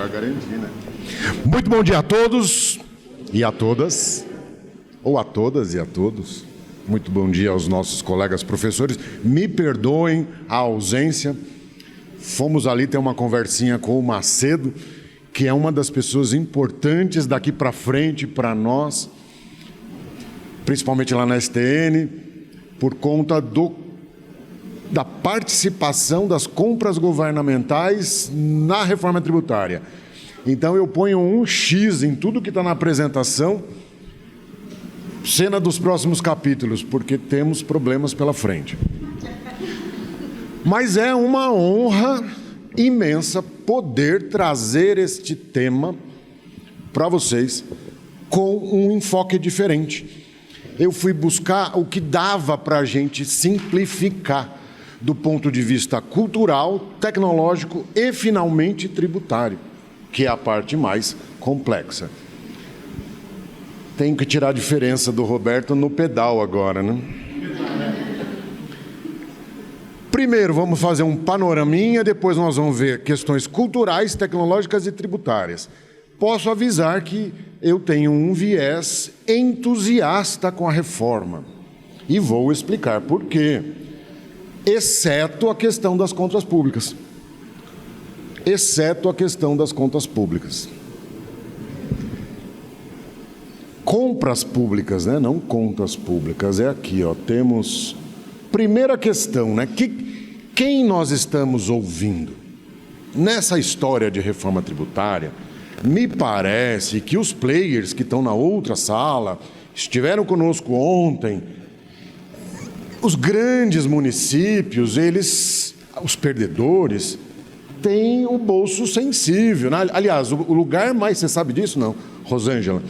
melhor garantir, né? Muito bom dia a todos e a todas, ou a todas e a todos. Muito bom dia aos nossos colegas professores. Me perdoem a ausência. Fomos ali ter uma conversinha com o Macedo, que é uma das pessoas importantes daqui para frente para nós, principalmente lá na STN, por conta da participação das compras governamentais na reforma tributária. Então eu ponho um X em tudo que está na apresentação, cena dos próximos capítulos, porque temos problemas pela frente. Mas é uma honra imensa poder trazer este tema para vocês com um enfoque diferente. Eu fui buscar o que dava para a gente simplificar do ponto de vista cultural, tecnológico e, finalmente, tributário, que é a parte mais complexa. Tenho que tirar a diferença do Roberto no pedal agora, né? Primeiro, vamos fazer um panoraminha, depois nós vamos ver questões culturais, tecnológicas e tributárias. Posso avisar que eu tenho um viés entusiasta com a reforma. E vou explicar por quê. Exceto a questão das contas públicas. Exceto a questão das contas públicas. Compras públicas, né? Não contas públicas. É aqui, ó. Temos... Primeira questão, né? Quem nós estamos ouvindo? Nessa história de reforma tributária, me parece que os players que estão na outra sala, estiveram conosco ontem, os grandes municípios, os perdedores, têm o bolso sensível, né? Aliás, o lugar mais, você sabe disso? Não, Rosângela?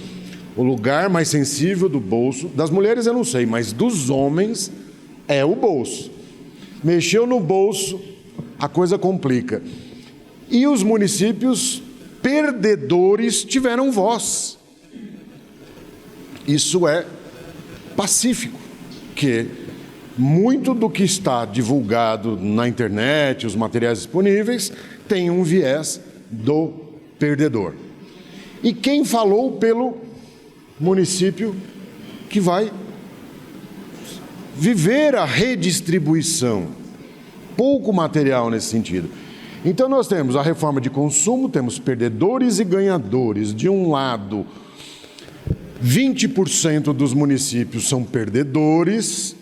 O lugar mais sensível do bolso, das mulheres eu não sei, mas dos homens é o bolso. Mexeu no bolso, a coisa complica. E os municípios perdedores tiveram voz. Isso é pacífico, que muito do que está divulgado na internet, os materiais disponíveis, tem um viés do perdedor. E quem falou pelo município que vai viver a redistribuição? Pouco material nesse sentido. Então nós temos a reforma de consumo, temos perdedores e ganhadores. De um lado, 20% dos municípios são perdedores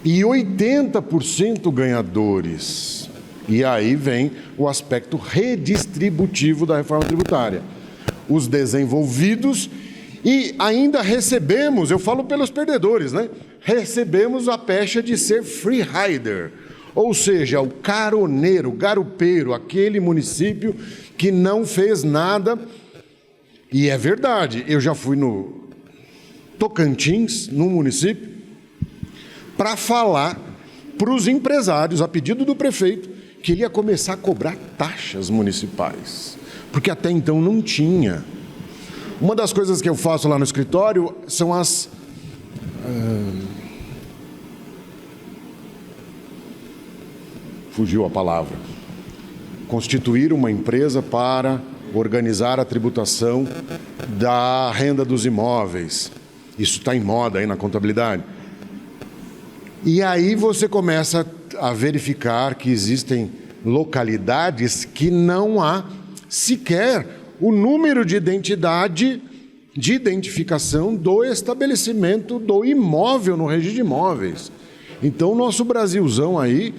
e 80% ganhadores. E aí vem o aspecto redistributivo da reforma tributária. Os desenvolvidos, e ainda recebemos, eu falo pelos perdedores, né? Recebemos a pecha de ser free rider, ou seja, o caroneiro, garupeiro, aquele município que não fez nada. E é verdade, eu já fui no Tocantins, num município, para falar para os empresários, a pedido do prefeito, que ele ia começar a cobrar taxas municipais, porque até então não tinha. Uma das coisas que eu faço lá no escritório são as... Fugiu a palavra. Constituir uma empresa para organizar a tributação da renda dos imóveis. Isso está em moda aí na contabilidade. E aí você começa a verificar que existem localidades que não há sequer o número de identificação do estabelecimento do imóvel no registro de imóveis. Então, o nosso Brasilzão aí,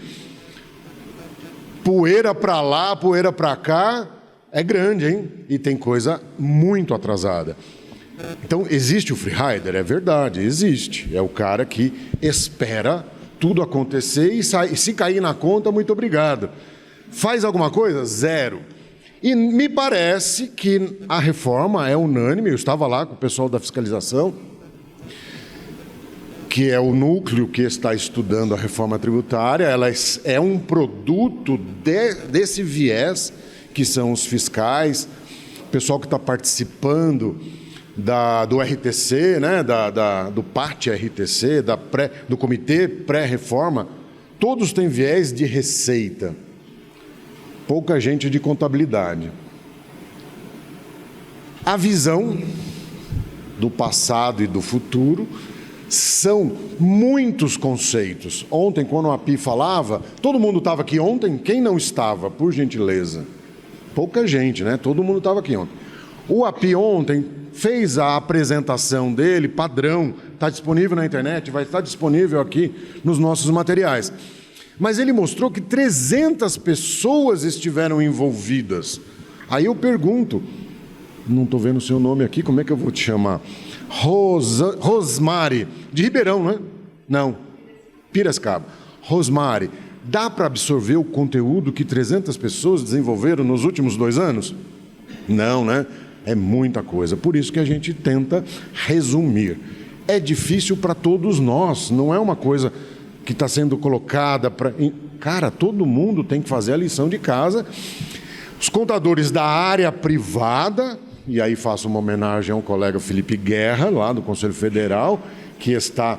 poeira para lá, poeira para cá, é grande, hein? E tem coisa muito atrasada. Então, existe o free rider? É verdade, existe. É o cara que espera tudo acontecer e se cair na conta, muito obrigado. Faz alguma coisa? Zero. E me parece que a reforma é unânime. Eu estava lá com o pessoal da fiscalização, que é o núcleo que está estudando a reforma tributária. Ela é um produto desse viés, que são os fiscais, o pessoal que está participando do RTC, né, do PAT RTC, do Comitê Pré-Reforma, todos têm viés de receita. pouca gente de contabilidade. A visão do passado e do futuro são muitos conceitos. Ontem, quando a Pi falava, todo mundo estava aqui ontem? Quem não estava, por gentileza? Pouca gente, né? Todo mundo estava aqui ontem. O API ontem fez a apresentação dele, padrão, está disponível na internet, vai estar disponível aqui nos nossos materiais. Mas ele mostrou que 300 pessoas estiveram envolvidas. Aí eu pergunto, não estou vendo o seu nome aqui, como é que eu vou te chamar? Rosmari, de Ribeirão, não é? Não, Piracicaba. Rosmari, dá para absorver o conteúdo que 300 pessoas desenvolveram nos últimos 2 anos? Não, né? É muita coisa. Por isso que a gente tenta resumir. É difícil para todos nós, não é uma coisa que está sendo colocada para... Cara, todo mundo tem que fazer a lição de casa. Os contadores da área privada, e aí faço uma homenagem ao colega Felipe Guerra, lá do Conselho Federal, que está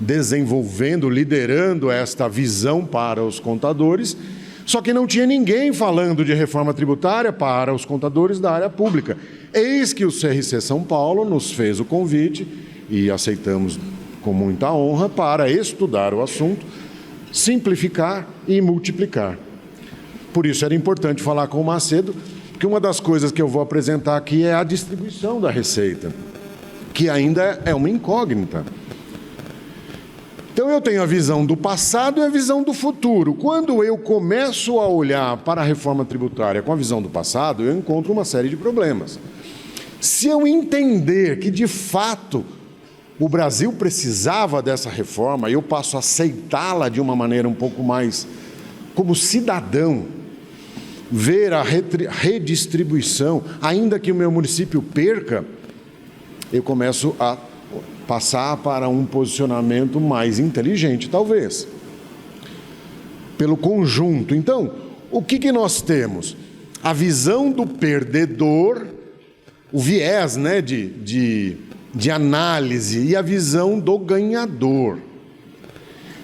desenvolvendo, liderando esta visão para os contadores, só que não tinha ninguém falando de reforma tributária para os contadores da área pública. Eis que o CRC São Paulo nos fez o convite, e aceitamos com muita honra, para estudar o assunto, simplificar e multiplicar. Por isso era importante falar com o Macedo, porque uma das coisas que eu vou apresentar aqui é a distribuição da receita, que ainda é uma incógnita. Então eu tenho a visão do passado e a visão do futuro. Quando eu começo a olhar para a reforma tributária com a visão do passado, eu encontro uma série de problemas. Se eu entender que, de fato, o Brasil precisava dessa reforma, eu passo a aceitá-la de uma maneira um pouco mais como cidadão, ver a redistribuição, ainda que o meu município perca, eu começo a passar para um posicionamento mais inteligente, talvez, pelo conjunto. Então, o que nós temos? A visão do perdedor, o viés, né, de análise, e a visão do ganhador.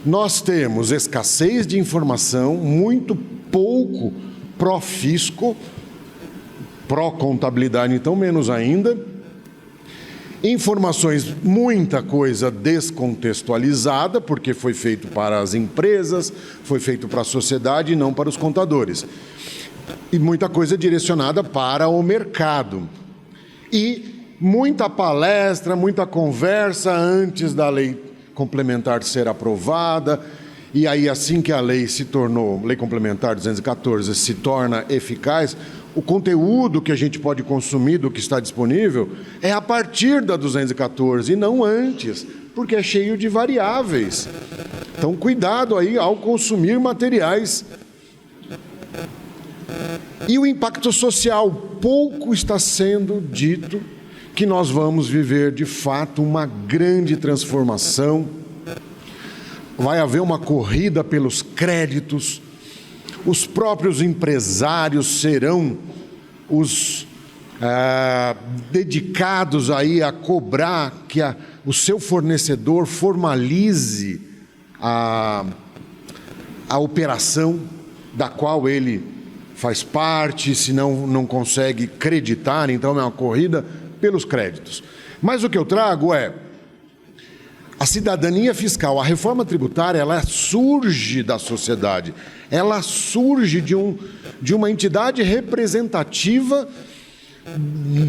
Nós temos escassez de informação, muito pouco pró-fisco, pró-contabilidade, então menos ainda. Informações, muita coisa descontextualizada, porque foi feito para as empresas, foi feito para a sociedade e não para os contadores. E muita coisa direcionada para o mercado. E muita palestra, muita conversa antes da lei complementar ser aprovada. E aí, assim que a lei se tornou, Lei Complementar 214, se torna eficaz, o conteúdo que a gente pode consumir do que está disponível é a partir da 214 e não antes, porque é cheio de variáveis. Então, cuidado aí ao consumir materiais. E o impacto social, pouco está sendo dito que nós vamos viver, de fato, uma grande transformação. Vai haver uma corrida pelos créditos, os próprios empresários serão os dedicados aí a cobrar que o seu fornecedor formalize a operação da qual ele faz parte, senão não consegue creditar, então é uma corrida pelos créditos. Mas o que eu trago é a cidadania fiscal, a reforma tributária, ela surge da sociedade, ela surge de uma entidade representativa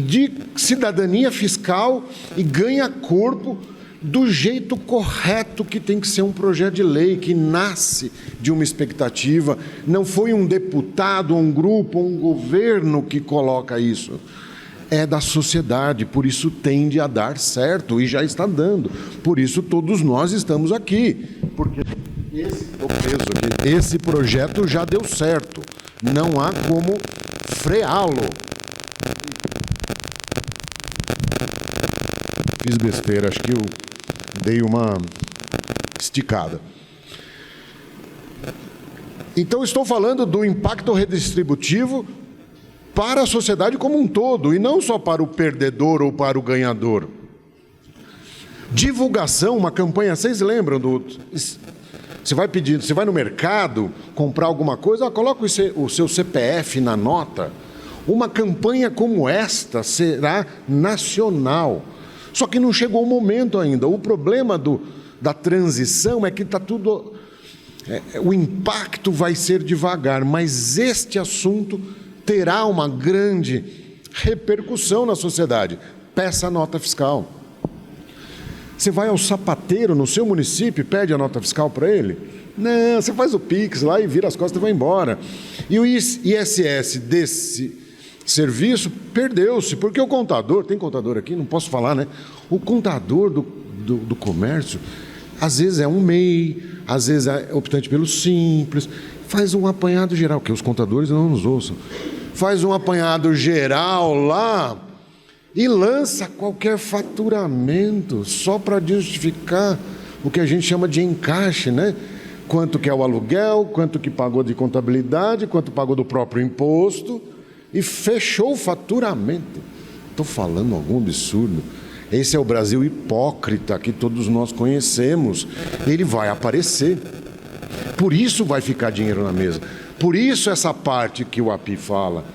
de cidadania fiscal e ganha corpo do jeito correto que tem que ser um projeto de lei, que nasce de uma expectativa. Não foi um deputado, um grupo, um governo que coloca isso. É da sociedade, por isso tende a dar certo e já está dando. Por isso todos nós estamos aqui, porque esse projeto já deu certo. Não há como freá-lo. Fiz besteira, acho que eu dei uma esticada. Então estou falando do impacto redistributivo para a sociedade como um todo, e não só para o perdedor ou para o ganhador. Divulgação, uma campanha, vocês lembram Você vai pedir, você vai no mercado comprar alguma coisa, coloca o seu CPF na nota. Uma campanha como esta será nacional. Só que não chegou o momento ainda. O problema da transição é que está tudo... o impacto vai ser devagar, mas este assunto terá uma grande repercussão na sociedade. Peça a nota fiscal. Você vai ao sapateiro no seu município e pede a nota fiscal para ele? Não, você faz o Pix lá e vira as costas e vai embora. E o ISS desse serviço perdeu-se, porque o contador, tem contador aqui, não posso falar, né? O contador do comércio, às vezes é um MEI, às vezes é optante pelo Simples, faz um apanhado geral, que os contadores não nos ouçam, faz um apanhado geral lá e lança qualquer faturamento só para justificar o que a gente chama de encaixe, né? Quanto que é o aluguel, quanto que pagou de contabilidade, quanto pagou do próprio imposto, e fechou o faturamento. Estou falando algum absurdo. Esse é o Brasil hipócrita que todos nós conhecemos. Ele vai aparecer. Por isso vai ficar dinheiro na mesa. Por isso essa parte que o API fala,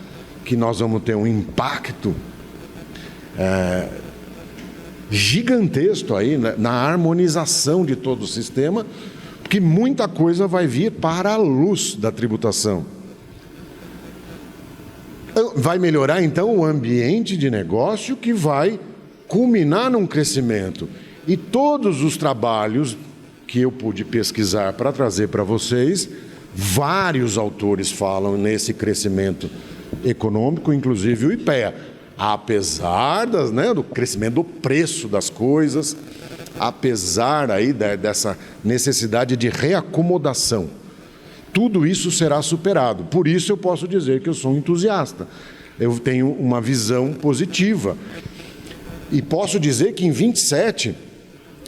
que nós vamos ter um impacto gigantesco aí, né, na harmonização de todo o sistema, porque muita coisa vai vir para a luz da tributação. Vai melhorar, então, o ambiente de negócio que vai culminar num crescimento. E todos os trabalhos que eu pude pesquisar para trazer para vocês, vários autores falam nesse crescimento econômico, inclusive o IPEA. Apesar do crescimento do preço das coisas, apesar aí dessa necessidade de reacomodação. Tudo isso será superado. Por isso eu posso dizer que eu sou um entusiasta. Eu tenho uma visão positiva. E posso dizer que em 27,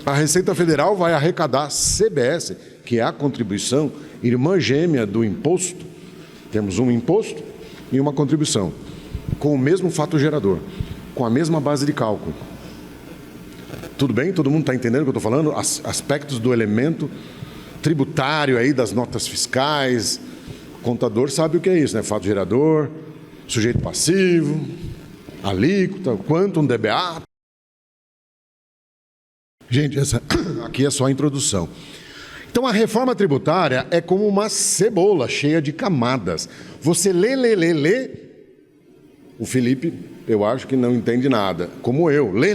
a Receita Federal vai arrecadar CBS, que é a contribuição irmã gêmea do imposto. Temos um imposto e uma contribuição, com o mesmo fato gerador, com a mesma base de cálculo. Tudo bem? Todo mundo está entendendo o que eu estou falando? Aspectos do elemento tributário aí, das notas fiscais. O contador sabe o que é isso, né? Fato gerador, sujeito passivo, alíquota, quantum, DBA. Gente, essa aqui é só a introdução. Então, a reforma tributária é como uma cebola cheia de camadas. Você lê. O Felipe, eu acho que não entende nada. Como eu. Lê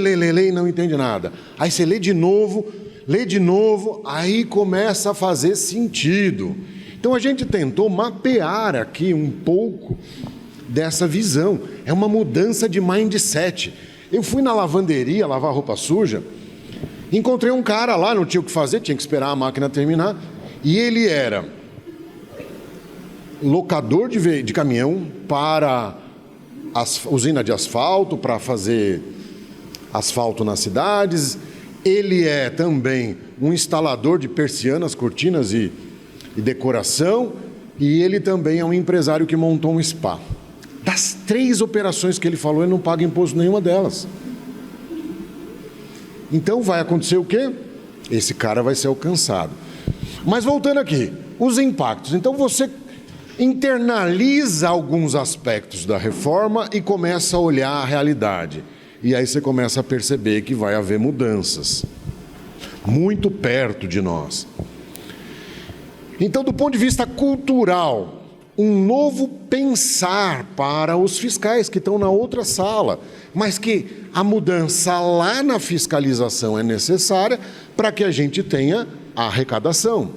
e não entende nada. Aí você lê de novo, aí começa a fazer sentido. Então, a gente tentou mapear aqui um pouco dessa visão. É uma mudança de mindset. Eu fui na lavanderia lavar roupa suja, encontrei um cara lá, não tinha o que fazer, tinha que esperar a máquina terminar, e ele era locador de caminhão para usina de asfalto, para fazer asfalto nas cidades. Ele é também um instalador de persianas, cortinas e decoração, e ele também é um empresário que montou um spa. Das 3 operações que ele falou, ele não paga imposto nenhuma delas. Então vai acontecer o quê? Esse cara vai ser alcançado. Mas voltando aqui, os impactos. Então você internaliza alguns aspectos da reforma e começa a olhar a realidade. E aí você começa a perceber que vai haver mudanças muito perto de nós. Então, do ponto de vista cultural, um novo pensar para os fiscais que estão na outra sala, mas que a mudança lá na fiscalização é necessária para que a gente tenha a arrecadação.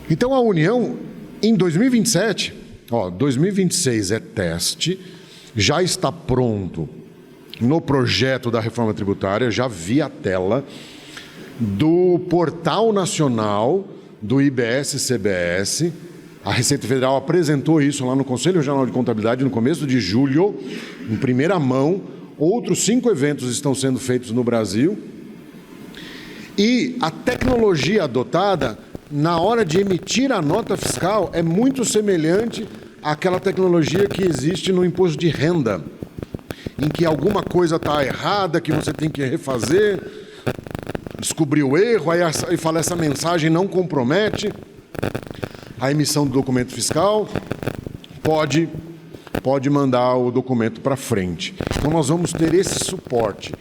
Então a União, em 2027, 2026 é teste, já está pronto no projeto da reforma tributária, já vi a tela do Portal Nacional do IBS-CBS. A Receita Federal apresentou isso lá no Conselho Regional de Contabilidade no começo de julho, em primeira mão. Outros 5 eventos estão sendo feitos no Brasil. E a tecnologia adotada na hora de emitir a nota fiscal é muito semelhante àquela tecnologia que existe no imposto de renda, em que alguma coisa está errada, que você tem que refazer. descobriu o erro, aí fala essa mensagem não compromete a emissão do documento fiscal, pode mandar o documento para frente. Então nós vamos ter esse suporte.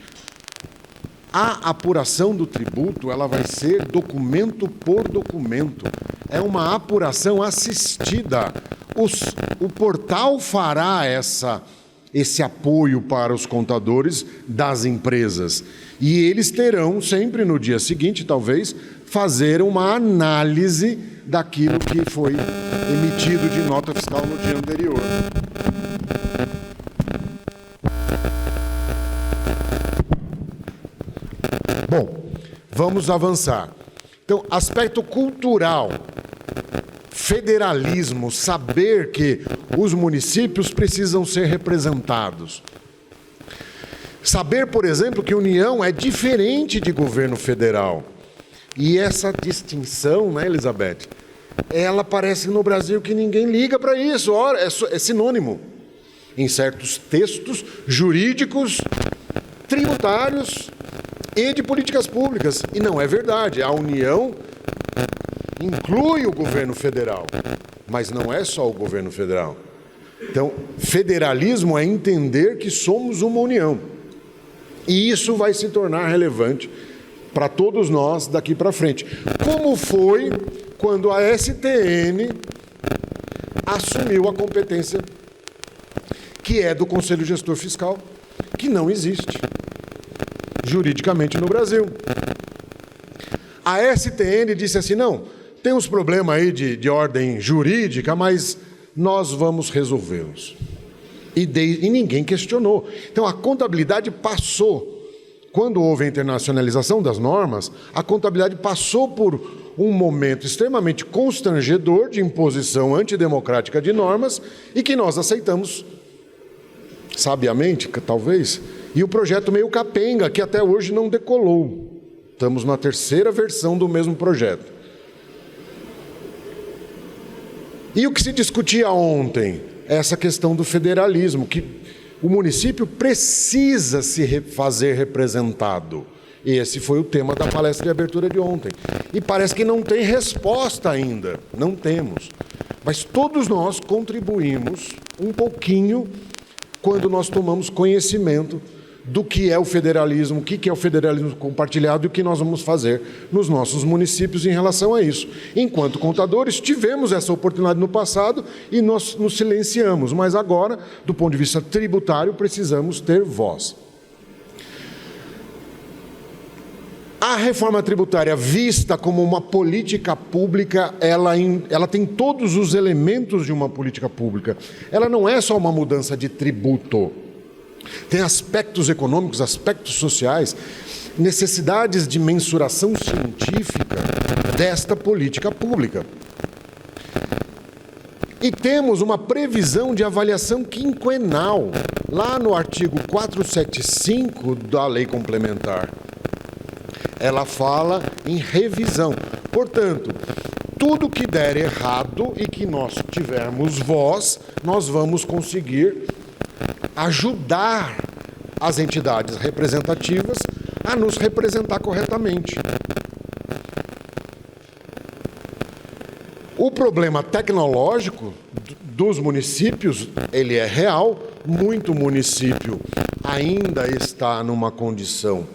A apuração do tributo, ela vai ser documento por documento. É uma apuração assistida. O portal fará esse apoio para os contadores das empresas. E eles terão sempre no dia seguinte, talvez, fazer uma análise daquilo que foi emitido de nota fiscal no dia anterior. Bom, vamos avançar. Então, aspecto cultural, federalismo, saber que os municípios precisam ser representados. Saber, por exemplo, que União é diferente de governo federal. E essa distinção, né, Elizabeth, ela parece no Brasil que ninguém liga para isso. Ora, é sinônimo em certos textos jurídicos, tributários e de políticas públicas. E não é verdade. A União inclui o governo federal, mas não é só o governo federal. Então, federalismo é entender que somos uma união. E isso vai se tornar relevante para todos nós daqui para frente. Como foi quando a STN assumiu a competência que é do Conselho Gestor Fiscal, que não existe juridicamente no Brasil. A STN disse assim, não, tem uns problemas aí de ordem jurídica, mas nós vamos resolvê-los. E ninguém questionou. Então, a contabilidade passou. Quando houve a internacionalização das normas, a contabilidade passou por um momento extremamente constrangedor de imposição antidemocrática de normas e que nós aceitamos sabiamente, talvez, e o projeto meio capenga, que até hoje não decolou. Estamos na terceira versão do mesmo projeto. E o que se discutia ontem? Essa questão do federalismo, que o município precisa se fazer representado. Esse foi o tema da palestra de abertura de ontem. E parece que não tem resposta ainda, não temos. Mas todos nós contribuímos um pouquinho quando nós tomamos conhecimento do que é o federalismo, o que é o federalismo compartilhado e o que nós vamos fazer nos nossos municípios em relação a isso. Enquanto contadores, tivemos essa oportunidade no passado e nós nos silenciamos, mas agora, do ponto de vista tributário, precisamos ter voz. A reforma tributária, vista como uma política pública, ela tem todos os elementos de uma política pública. Ela não é só uma mudança de tributo. Tem aspectos econômicos, aspectos sociais, necessidades de mensuração científica desta política pública. E temos uma previsão de avaliação quinquenal, lá no artigo 475 da Lei Complementar. Ela fala em revisão. Portanto, tudo que der errado e que nós tivermos voz, nós vamos conseguir ajudar as entidades representativas a nos representar corretamente. O problema tecnológico dos municípios, ele é real. Muito município ainda está numa condição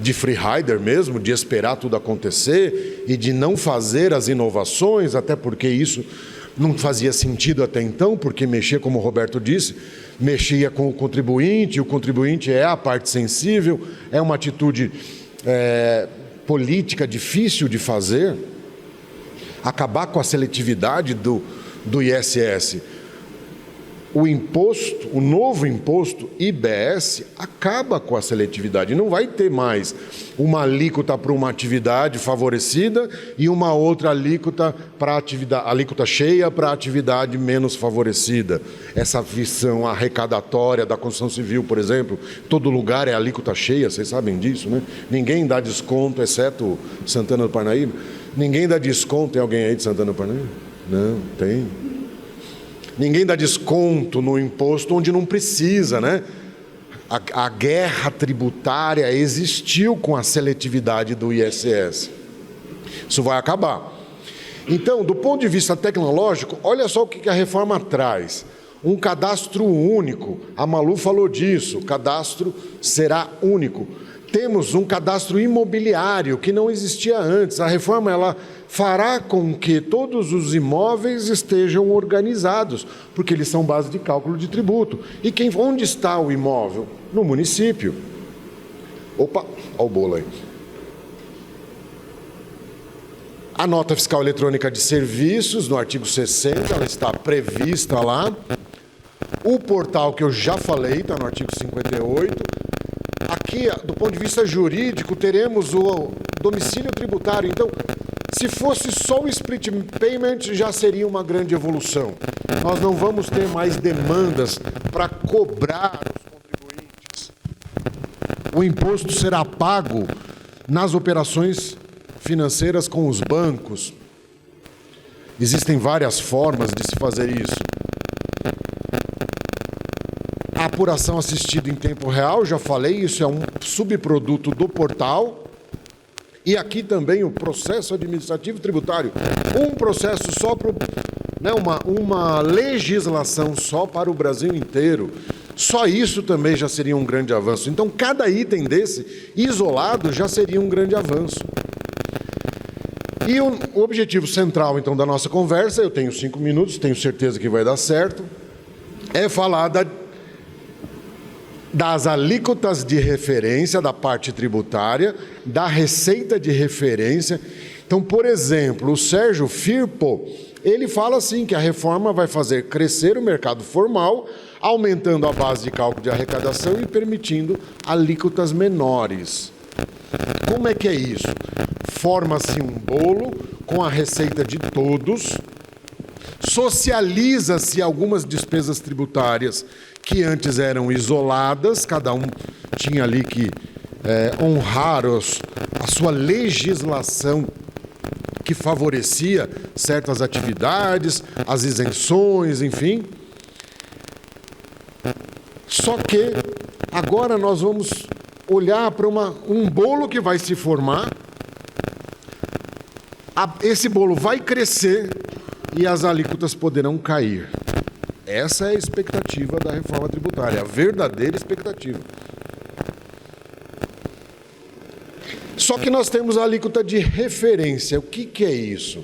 de free rider mesmo, de esperar tudo acontecer e de não fazer as inovações, até porque isso não fazia sentido até então, porque mexia, como o Roberto disse, mexia com o contribuinte é a parte sensível, é uma atitude política difícil de fazer, acabar com a seletividade do ISS. O novo imposto IBS acaba com a seletividade. Não vai ter mais uma alíquota para uma atividade favorecida e uma outra alíquota para alíquota cheia para a atividade menos favorecida. Essa visão arrecadatória da construção civil, por exemplo, todo lugar é alíquota cheia, vocês sabem disso, né? Ninguém dá desconto, exceto Santana do Parnaíba. Ninguém dá desconto. Tem alguém aí de Santana do Parnaíba? Não, tem. Ninguém dá desconto no imposto onde não precisa, né? A guerra tributária existiu com a seletividade do ISS. Isso vai acabar. Então, do ponto de vista tecnológico, olha só o que a reforma traz. Um cadastro único. A Malu falou disso. O cadastro será único. Temos um cadastro imobiliário que não existia antes. A reforma ela fará com que todos os imóveis estejam organizados, porque eles são base de cálculo de tributo. E onde está o imóvel? No município. Opa, olha o bolo aí. A nota fiscal eletrônica de serviços, no artigo 60, ela está prevista lá. O portal que eu já falei, está no artigo 58. Aqui, do ponto de vista jurídico, teremos o domicílio tributário. Então, se fosse só o split payment, já seria uma grande evolução. Nós não vamos ter mais demandas para cobrar os contribuintes. O imposto será pago nas operações financeiras com os bancos. Existem várias formas de se fazer isso. A apuração assistida em tempo real, já falei, isso é um subproduto do portal. E aqui também o processo administrativo tributário. Um processo só para uma legislação só para o Brasil inteiro. Só isso também já seria um grande avanço. Então, cada item desse, isolado, já seria um grande avanço. E o objetivo central, então, da nossa conversa, eu tenho 5 minutos, tenho certeza que vai dar certo, é falar das alíquotas de referência da parte tributária, da receita de referência. Então, por exemplo, o Sérgio Firpo, ele fala assim que a reforma vai fazer crescer o mercado formal, aumentando a base de cálculo de arrecadação e permitindo alíquotas menores. Como é que é isso? Forma-se um bolo com a receita de todos, socializa-se algumas despesas tributárias que antes eram isoladas, cada um tinha ali que honrar a sua legislação que favorecia certas atividades, as isenções, enfim. Só que agora nós vamos olhar para um bolo que vai se formar, esse bolo vai crescer e as alíquotas poderão cair. Essa é a expectativa da reforma tributária, a verdadeira expectativa. Só que nós temos a alíquota de referência. O que é isso?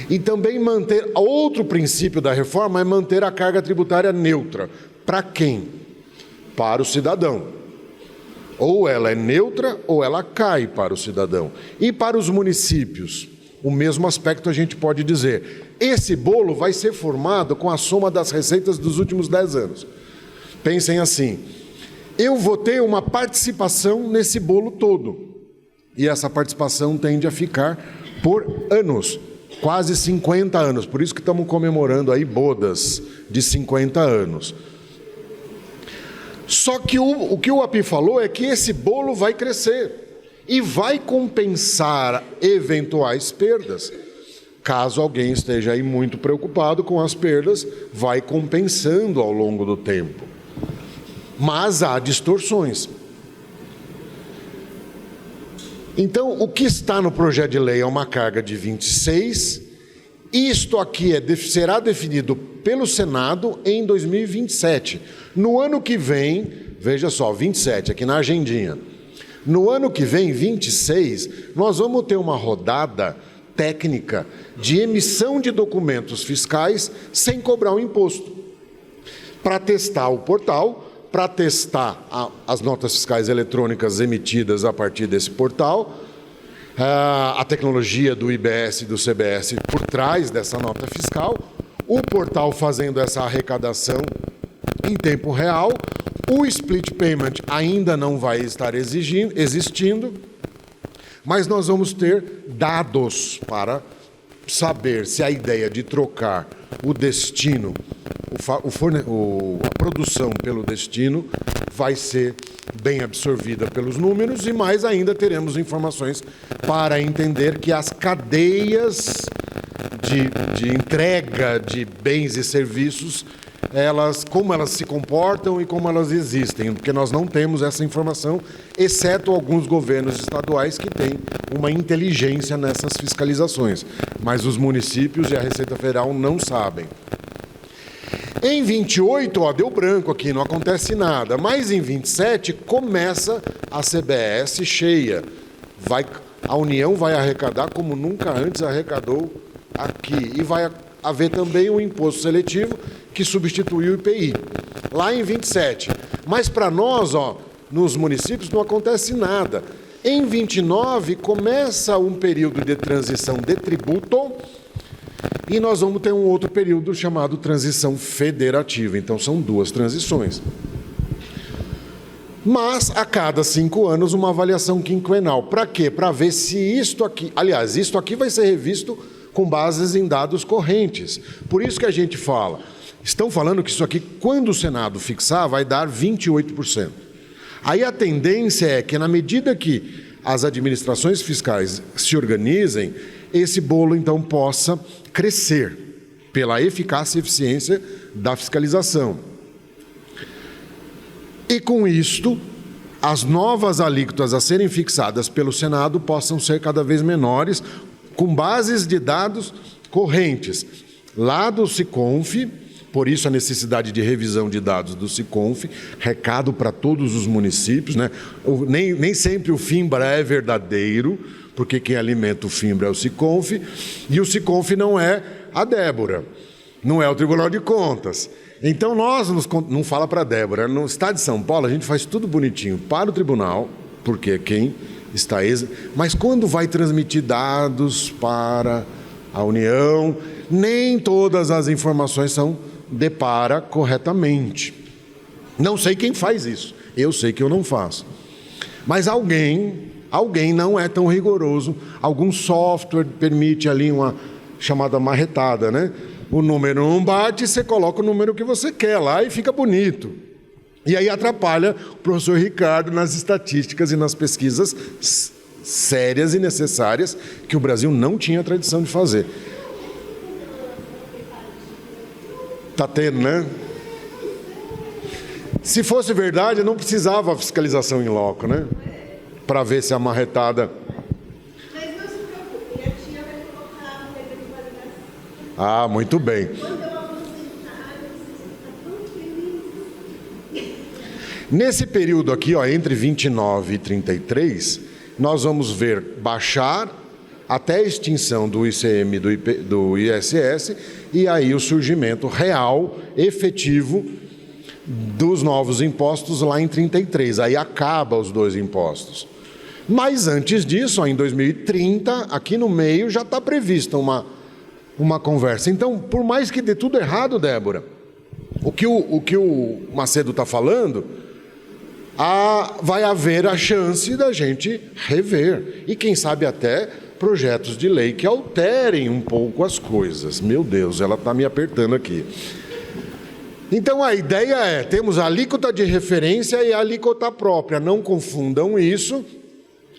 E também manter, outro princípio da reforma é manter a carga tributária neutra. Para quem? Para o cidadão. Ou ela é neutra ou ela cai para o cidadão. E para os municípios? O mesmo aspecto a gente pode dizer. Esse bolo vai ser formado com a soma das receitas dos últimos 10 anos. Pensem assim, eu vou ter uma participação nesse bolo todo. E essa participação tende a ficar por anos, quase 50 anos. Por isso que estamos comemorando aí bodas de 50 anos. Só que o que o API falou é que esse bolo vai crescer e vai compensar eventuais perdas. Caso alguém esteja aí muito preocupado com as perdas, vai compensando ao longo do tempo. Mas há distorções. Então, o que está no projeto de lei é uma carga de 26. Isto aqui será definido pelo Senado em 2027. No ano que vem, veja só, 27, aqui na agendinha. No ano que vem, 26, nós vamos ter uma rodada técnica de emissão de documentos fiscais sem cobrar o imposto. Para testar o portal, para testar as notas fiscais eletrônicas emitidas a partir desse portal, a tecnologia do IBS e do CBS por trás dessa nota fiscal, o portal fazendo essa arrecadação em tempo real, o split payment ainda não vai estar existindo, mas nós vamos ter dados para saber se a ideia de trocar o destino, a produção pelo destino, vai ser bem absorvida pelos números e mais ainda teremos informações para entender que as cadeias de entrega de bens e serviços como elas se comportam e como elas existem, porque nós não temos essa informação, exceto alguns governos estaduais que têm uma inteligência nessas fiscalizações, mas os municípios e a Receita Federal não sabem. Em 28, deu branco aqui, não acontece nada, mas em 27 começa a CBS cheia. A União vai arrecadar como nunca antes arrecadou aqui, e vai haver também um imposto seletivo que substitui o IPI, lá em 27. Mas para nós, nos municípios, não acontece nada. Em 29, começa um período de transição de tributo e nós vamos ter um outro período chamado transição federativa. Então, são duas transições. Mas, a cada 5 anos, uma avaliação quinquenal. Para quê? Para ver se isto aqui... Aliás, isto aqui vai ser revisto com bases em dados correntes. Por isso que a gente fala... Estão falando que isso aqui, quando o Senado fixar, vai dar 28%. Aí a tendência é que, na medida que as administrações fiscais se organizem, esse bolo, então, possa crescer pela eficácia e eficiência da fiscalização. E, com isto, as novas alíquotas a serem fixadas pelo Senado possam ser cada vez menores, com bases de dados correntes. Lá do Siconf, por isso a necessidade de revisão de dados do Siconf, recado para todos os municípios, né? Nem sempre o FINBRA é verdadeiro, porque quem alimenta o FINBRA é o Siconf, e o Siconf não é a Débora, não é o Tribunal de Contas. Então não fala para a Débora, no Estado de São Paulo a gente faz tudo bonitinho para o tribunal, porque é quem está... Mas quando vai transmitir dados para a União, nem todas as informações são depara corretamente. Não sei quem faz isso, eu sei que eu não faço. Mas alguém não é tão rigoroso, algum software permite ali uma chamada marretada, né? O número não bate, você coloca o número que você quer lá e fica bonito. E aí atrapalha o professor Ricardo nas estatísticas e nas pesquisas sérias e necessárias que o Brasil não tinha tradição de fazer. Está tendo, né? Se fosse verdade, não precisava a fiscalização em loco, né? Para ver se a marretada... Mas não se preocupe, a tia vai colocar a regra de validação. Ah, muito bem. Quando eu aposentar, eu vou estar tão feliz. Nesse período aqui, entre 29 e 33, nós vamos ver baixar até a extinção do ICM do ISS e aí o surgimento real, efetivo, dos novos impostos lá em 33. Aí acaba os dois impostos. Mas antes disso, em 2030, aqui no meio já está prevista uma conversa. Então, por mais que dê tudo errado, Débora, o que o Macedo está falando, vai haver a chance da gente rever. E quem sabe até projetos de lei que alterem um pouco as coisas. Meu Deus, ela está me apertando aqui. Então, a ideia é, temos a alíquota de referência e a alíquota própria. Não confundam isso.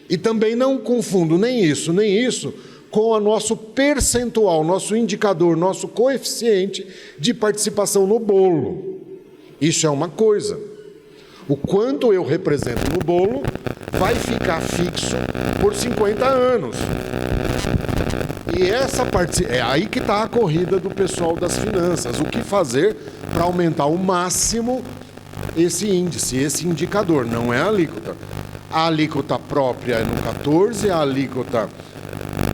E também não confundam nem isso com o nosso percentual, nosso indicador, nosso coeficiente de participação no bolo. Isso é uma coisa. O quanto eu represento no bolo vai ficar fixo por 50 anos. E essa parte, é aí que está a corrida do pessoal das finanças. O que fazer para aumentar ao máximo esse índice, esse indicador, não é a alíquota. A alíquota própria é no 14, a alíquota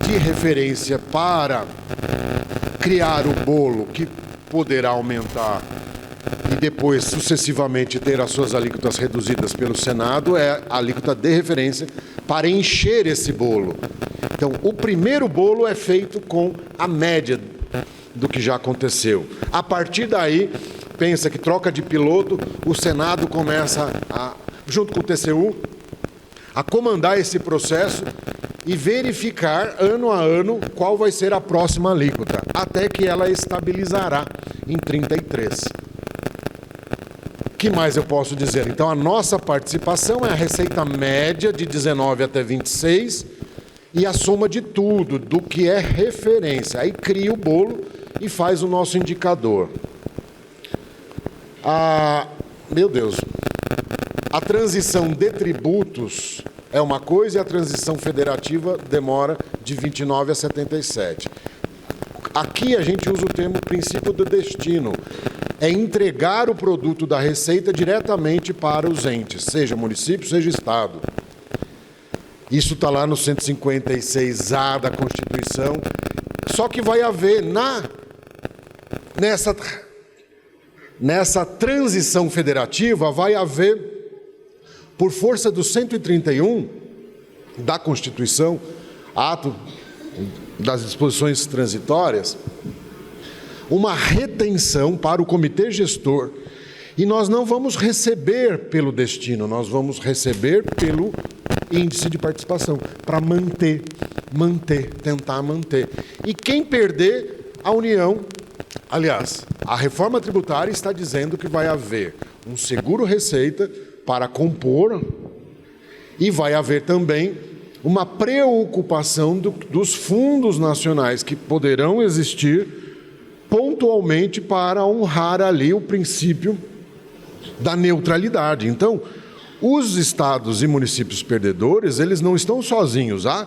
de referência para criar o bolo, que poderá aumentar e depois sucessivamente ter as suas alíquotas reduzidas pelo Senado, é a alíquota de referência para encher esse bolo. Então, o primeiro bolo é feito com a média do que já aconteceu. A partir daí, pensa que troca de piloto, o Senado começa, junto com o TCU, a comandar esse processo e verificar ano a ano qual vai ser a próxima alíquota, até que ela estabilizará em 33. O que mais eu posso dizer? Então, a nossa participação é a receita média de 19 até 26 e a soma de tudo, do que é referência. Aí cria o bolo e faz o nosso indicador. Meu Deus, a transição de tributos é uma coisa e a transição federativa demora de 29 a 77. Aqui a gente usa o termo princípio do destino. É entregar o produto da receita diretamente para os entes, seja município, seja estado. Isso está lá no 156A da Constituição. Só que vai haver nessa transição federativa, vai haver, por força do 131 da Constituição, ato das disposições transitórias, uma retenção para o comitê gestor, e nós não vamos receber pelo destino, nós vamos receber pelo índice de participação, para tentar manter. E quem perder, a União, aliás, a reforma tributária está dizendo que vai haver um seguro-receita para compor e vai haver também uma preocupação dos fundos nacionais que poderão existir pontualmente para honrar ali o princípio da neutralidade. Então, os estados e municípios perdedores, eles não estão sozinhos. Há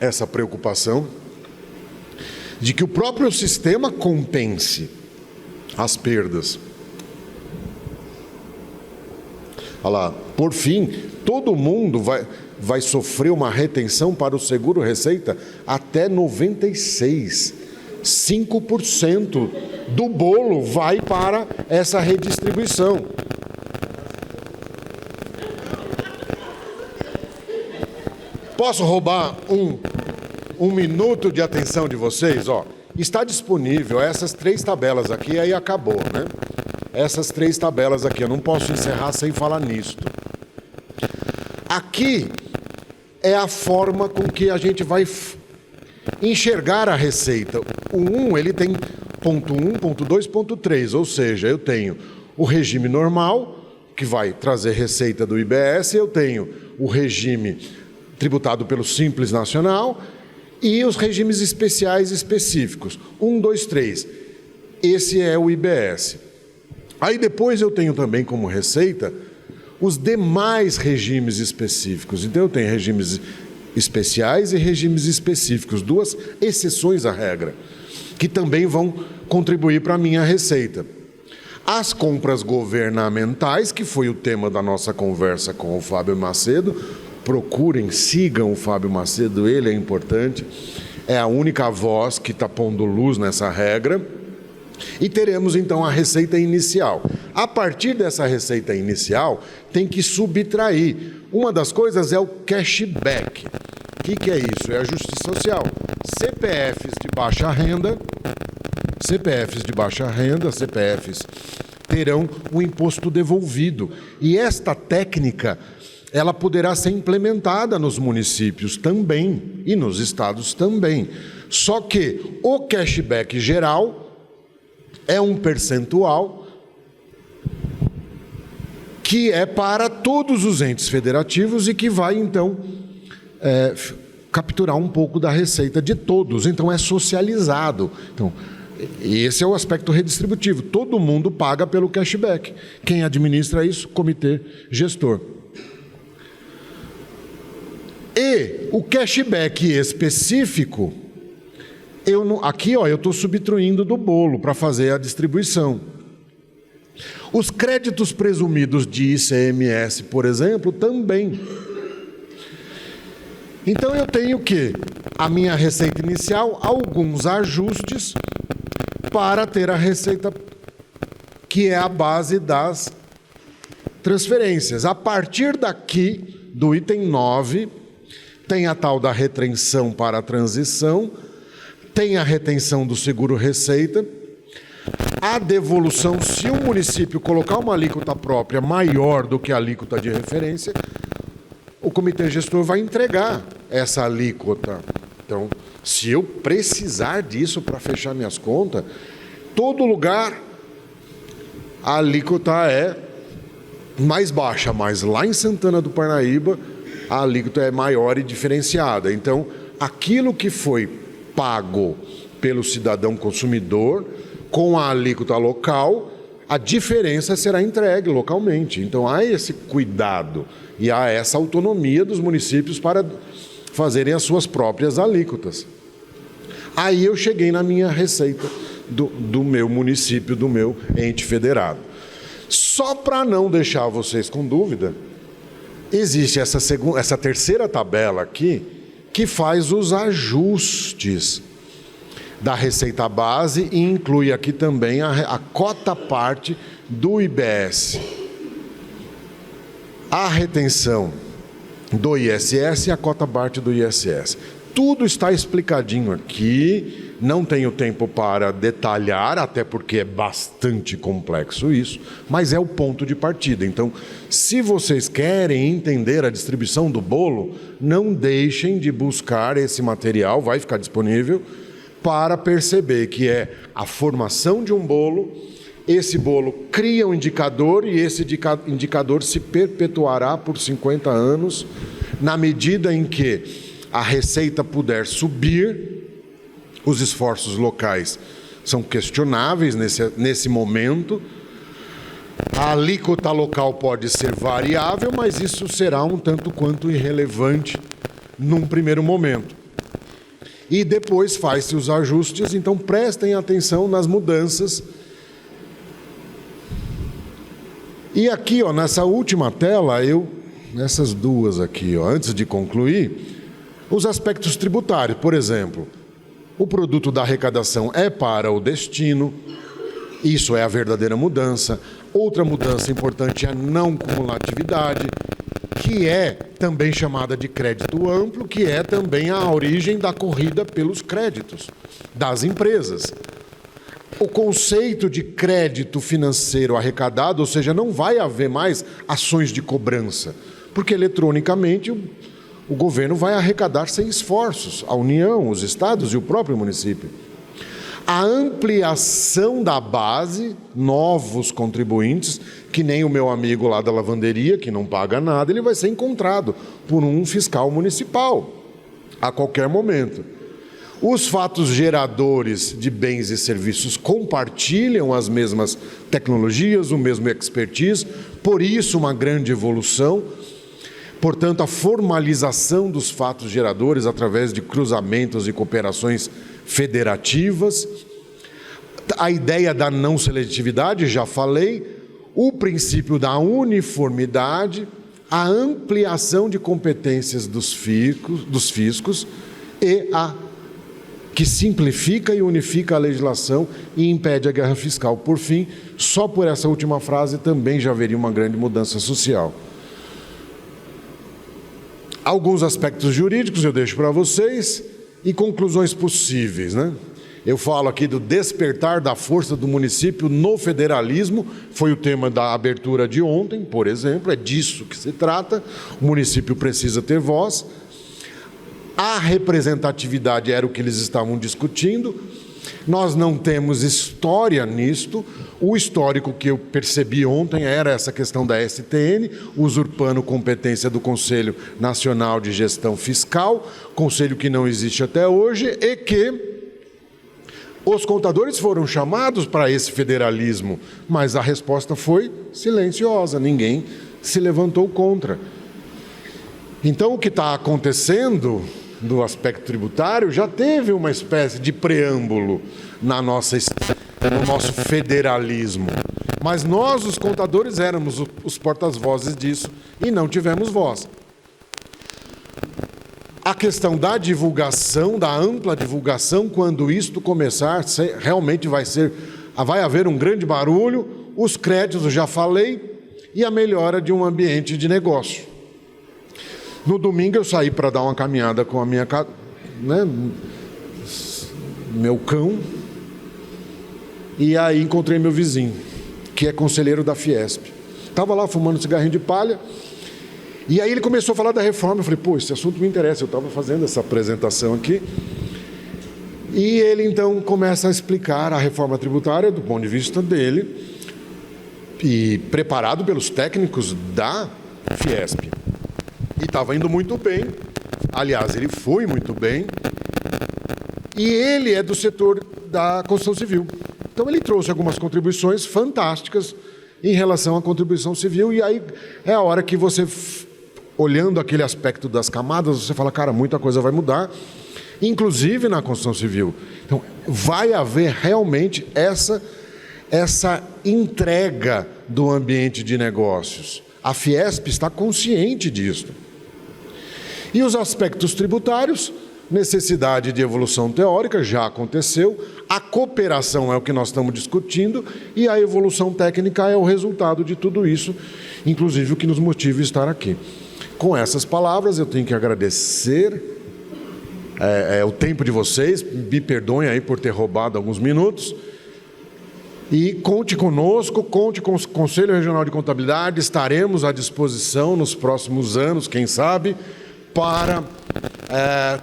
essa preocupação de que o próprio sistema compense as perdas. Olha lá, por fim, todo mundo vai sofrer uma retenção para o seguro-receita até 96. 5% do bolo vai para essa redistribuição. Posso roubar um minuto de atenção de vocês? Está disponível essas 3 tabelas aqui, aí acabou, né? Essas 3 tabelas aqui, eu não posso encerrar sem falar nisto. Aqui é a forma com que a gente vai enxergar a receita. O 1, ele tem ponto 1, ponto 2, ponto 3, ou seja, eu tenho o regime normal, que vai trazer receita do IBS, eu tenho o regime tributado pelo Simples Nacional e os regimes especiais específicos. 1, 2, 3. Esse é o IBS. Aí depois eu tenho também como receita os demais regimes específicos. Então eu tenho regimes especiais e regimes específicos, 2 exceções à regra, que também vão contribuir para a minha receita. As compras governamentais, que foi o tema da nossa conversa com o Fábio Macedo, procurem, sigam o Fábio Macedo, ele é importante, é a única voz que está pondo luz nessa regra. E teremos então a receita inicial. A partir dessa receita inicial, tem que subtrair. Uma das coisas é o cashback. O que é isso? É a justiça social. CPFs de baixa renda, CPFs terão o imposto devolvido. E esta técnica, ela poderá ser implementada nos municípios também e nos estados também. Só que o cashback geral é um percentual que é para todos os entes federativos e que vai, então, capturar um pouco da receita de todos. Então, é socializado. Então, esse é o aspecto redistributivo. Todo mundo paga pelo cashback. Quem administra isso? Comitê gestor. E o cashback específico, aqui eu estou subtraindo do bolo para fazer a distribuição. Os créditos presumidos de ICMS, por exemplo, também. Então eu tenho que, a minha receita inicial, alguns ajustes para ter a receita que é a base das transferências. A partir daqui, do item 9, tem a tal da retenção para a transição, tem a retenção do seguro-receita, a devolução, se o município colocar uma alíquota própria maior do que a alíquota de referência, o comitê gestor vai entregar essa alíquota. Então, se eu precisar disso para fechar minhas contas, todo lugar a alíquota é mais baixa, mas lá em Santana do Parnaíba a alíquota é maior e diferenciada. Então, aquilo que foi pago pelo cidadão consumidor, com a alíquota local, a diferença será entregue localmente. Então há esse cuidado e há essa autonomia dos municípios para fazerem as suas próprias alíquotas. Aí eu cheguei na minha receita do meu município, do meu ente federado. Só para não deixar vocês com dúvida, existe essa terceira tabela aqui, que faz os ajustes da receita base e inclui aqui também a cota parte do IBS, a retenção do ISS e a cota parte do ISS. Tudo está explicadinho aqui, não tenho tempo para detalhar, até porque é bastante complexo isso, mas é o ponto de partida. Então, se vocês querem entender a distribuição do bolo, não deixem de buscar esse material, vai ficar disponível, para perceber que é a formação de um bolo, esse bolo cria um indicador e esse indicador se perpetuará por 50 anos, na medida em que a receita puder subir, os esforços locais são questionáveis nesse momento, a alíquota local pode ser variável, mas isso será um tanto quanto irrelevante num primeiro momento. E depois faz-se os ajustes, então prestem atenção nas mudanças. E aqui, ó, nessa última tela, nessas duas aqui, ó, antes de concluir, os aspectos tributários, por exemplo, o produto da arrecadação é para o destino, isso é a verdadeira mudança. Outra mudança importante é a não cumulatividade, que é também chamada de crédito amplo, que é também a origem da corrida pelos créditos das empresas. O conceito de crédito financeiro arrecadado, ou seja, não vai haver mais ações de cobrança, porque eletronicamente o governo vai arrecadar sem esforços, a União, os estados e o próprio município. A ampliação da base, novos contribuintes, que nem o meu amigo lá da lavanderia, que não paga nada, ele vai ser encontrado por um fiscal municipal, a qualquer momento. Os fatos geradores de bens e serviços compartilham as mesmas tecnologias, o mesmo expertise, por isso uma grande evolução. Portanto, a formalização dos fatos geradores através de cruzamentos e cooperações federativas, a ideia da não seletividade, já falei, o princípio da uniformidade, a ampliação de competências dos fiscos e que simplifica e unifica a legislação e impede a guerra fiscal. Por fim, só por essa última frase também já haveria uma grande mudança social. Alguns aspectos jurídicos eu deixo para vocês e conclusões possíveis, né? Eu falo aqui do despertar da força do município no federalismo, foi o tema da abertura de ontem, por exemplo, é disso que se trata, o município precisa ter voz. A representatividade era o que eles estavam discutindo, nós não temos história nisto, o histórico que eu percebi ontem era essa questão da STN, usurpando competência do Conselho Nacional de Gestão Fiscal, conselho que não existe até hoje, e que os contadores foram chamados para esse federalismo, mas a resposta foi silenciosa, ninguém se levantou contra. Então, o que está acontecendo do aspecto tributário já teve uma espécie de preâmbulo no nosso federalismo. Mas nós, os contadores, éramos os porta-vozes disso e não tivemos voz. A questão da divulgação, da ampla divulgação, quando isto começar, realmente vai haver um grande barulho, os créditos, já falei, e a melhora de um ambiente de negócio. No domingo eu saí para dar uma caminhada com a meu cão, e aí encontrei meu vizinho, que é conselheiro da Fiesp. Estava lá fumando cigarrinho de palha, e aí ele começou a falar da reforma. Eu falei, pô, esse assunto me interessa, eu estava fazendo essa apresentação aqui. E ele então começa a explicar a reforma tributária do ponto de vista dele, e preparado pelos técnicos da Fiesp. E estava indo muito bem, aliás, ele foi muito bem, e ele é do setor da construção civil. Então ele trouxe algumas contribuições fantásticas em relação à contribuição civil, e aí é a hora que você, olhando aquele aspecto das camadas, você fala, cara, muita coisa vai mudar, inclusive na construção civil. Então vai haver realmente essa entrega do ambiente de negócios. A Fiesp está consciente disso. E os aspectos tributários, necessidade de evolução teórica, já aconteceu, a cooperação é o que nós estamos discutindo, e a evolução técnica é o resultado de tudo isso, inclusive o que nos motiva a estar aqui. Com essas palavras, eu tenho que agradecer o tempo de vocês, me perdoem aí por ter roubado alguns minutos, e conte conosco, conte com o Conselho Regional de Contabilidade, estaremos à disposição nos próximos anos, quem sabe, para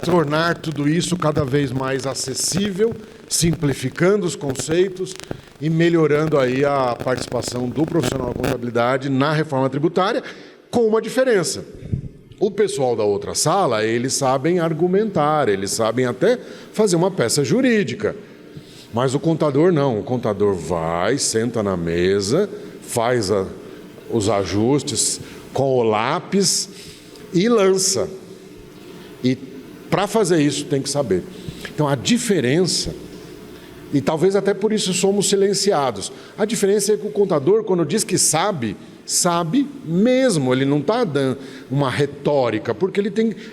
tornar tudo isso cada vez mais acessível, simplificando os conceitos e melhorando aí a participação do profissional da contabilidade na reforma tributária, com uma diferença. O pessoal da outra sala, eles sabem argumentar, eles sabem até fazer uma peça jurídica, mas o contador não. O contador vai, senta na mesa, faz os ajustes com o lápis e lança. E para fazer isso tem que saber. Então a diferença, e talvez até por isso somos silenciados, a diferença é que o contador, quando diz que sabe, sabe mesmo, ele não está dando uma retórica, porque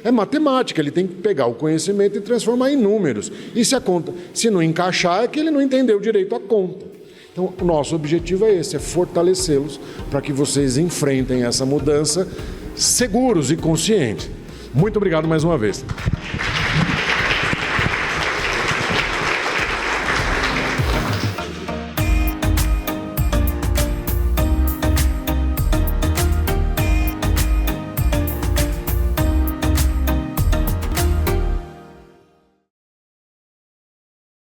é matemática, ele tem que pegar o conhecimento e transformar em números. E se não encaixar, é que ele não entendeu direito a conta. Então o nosso objetivo é esse, é fortalecê-los para que vocês enfrentem essa mudança seguros e conscientes. Muito obrigado mais uma vez.